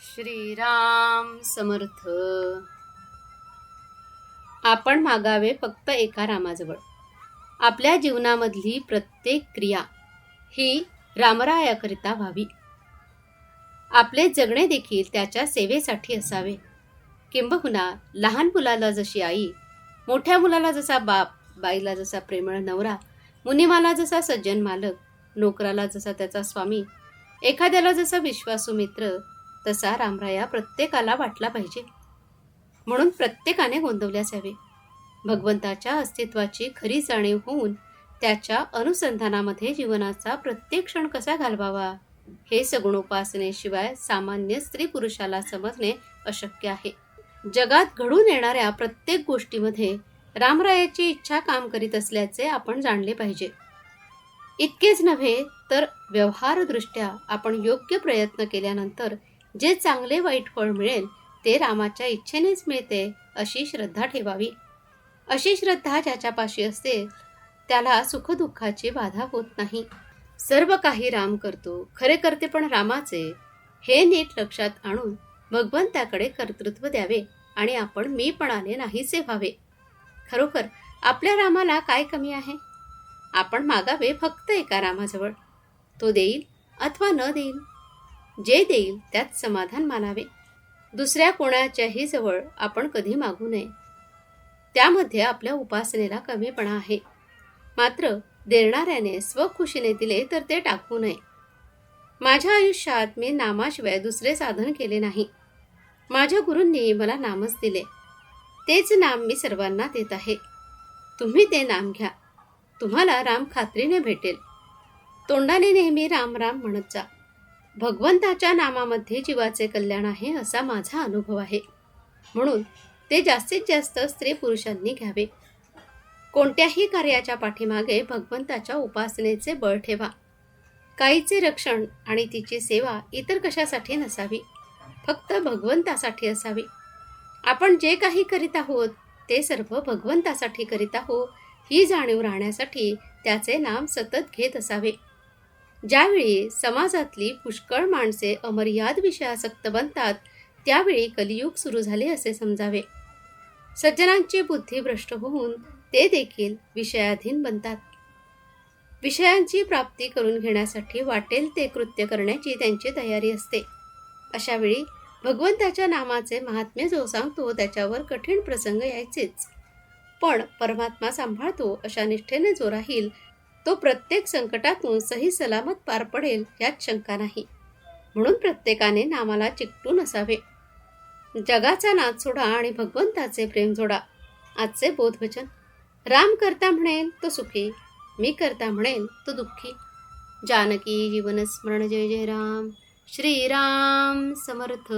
श्रीराम समर्थ. आपण मागावे फक्त एका रामाजवळ. आपल्या जीवनामधली प्रत्येक क्रिया ही रामरायाकरिता व्हावी. आपले जगणे देखील त्याच्या सेवेसाठी असावे. किंबहुना लहान मुलाला जशी आई, मोठ्या मुलाला जसा बाप, बाईला जसा प्रेमळ नवरा, मुनिमाला जसा सज्जन मालक, नोकराला जसा त्याचा स्वामी, एखाद्याला जसा विश्वासू मित्र, तसा रामराया प्रत्येकाला वाटला पाहिजे. म्हणून प्रत्येकाने गोंदवल्यास हवे. भगवंताच्या अस्तित्वाची खरी जाणीव होऊन त्याच्या अनुसंधानामध्ये जीवनाचा प्रत्येक क्षण कसा घालवावा हे सगुणोपासनेशिवाय सामान्य स्त्री पुरुषाला समजणे अशक्य आहे. जगात घडून येणाऱ्या प्रत्येक गोष्टीमध्ये रामरायाची इच्छा काम करीत असल्याचे आपण जाणले पाहिजे. इतकेच नव्हे तर व्यवहारदृष्ट्या आपण योग्य प्रयत्न केल्यानंतर जे चांगले वाईट फळ मिळेल ते रामाच्या इच्छेनेच मिळते अशी श्रद्धा ठेवावी. अशी श्रद्धा ज्याच्यापाशी असते त्याला सुखदुःखाची बाधा होत नाही. सर्व काही राम करतो, खरे करते पण रामाचे, हे नीट लक्षात आणून भगवंताकडे कर्तृत्व द्यावे आणि आपण मीपणाने नाहीसे व्हावे. खरोखर आपल्या रामाला काय कमी आहे? आपण मागावे फक्त एका रामाजवळ. तो देईल अथवा न देईल, जे देईल त्यात समाधान मानावे. दुसऱ्या कोणाच्याही जवळ आपण कधी मागू नये. त्यामध्ये आपल्या उपासनेला कमीपणा आहे. मात्र देणाऱ्याने स्वखुशीने दिले तर ते टाकू नये. माझ्या आयुष्यात मी नामाशिवाय दुसरे साधन केले नाही. माझ्या गुरूंनी मला नामच दिले. तेच नाम मी सर्वांना देत आहे. तुम्ही ते नाम घ्या. तुम्हाला राम खात्रीने भेटेल. तोंडाने नेहमी राम राम म्हणत जा. भगवंताच्या नामामध्ये जीवाचे कल्याण आहे असा माझा अनुभव आहे. म्हणून ते जास्तीत जास्त स्त्री पुरुषांनी घ्यावे. कोणत्याही कार्याच्या पाठीमागे भगवंताच्या उपासनेचे बळ ठेवा. गायीचे रक्षण आणि तिची सेवा इतर कशासाठी नसावी, फक्त भगवंतासाठी असावी. आपण जे काही करीत आहोत ते सर्व भगवंतासाठी करीत आहोत ही जाणीव राहण्यासाठी त्याचे नाम सतत घेत असावे. ज्यावेळी समाजातली पुष्कळ माणसे अमर्याद विषयासक्त बनतात त्यावेळी कलियुग सुरू झाले असे समजावे. सज्जनांची बुद्धी भ्रष्ट होऊन ते देखील विषयाधीन बनतात. विषयांची प्राप्ती करून घेण्यासाठी वाटेल ते कृत्य करण्याची त्यांची तयारी असते. अशा वेळी भगवंताच्या नामाचे महात्म्य जो सांगतो त्याच्यावर कठीण प्रसंग यायचेच. पण परमात्मा सांभाळतो अशा निष्ठेने जो राहील तो प्रत्येक संकटातून सही सलामत पार पडेल यात शंका नाही. म्हणून प्रत्येकाने नामाला चिकटून असावे. जगाचा नाद सोडा आणि भगवंताचे प्रेम जोडा. आजचे बोधवचन. राम करता म्हणेल तो सुखी, मी करता म्हणेल तो दुःखी. जानकी जीवन स्मरण. जय जय राम. श्रीराम समर्थ.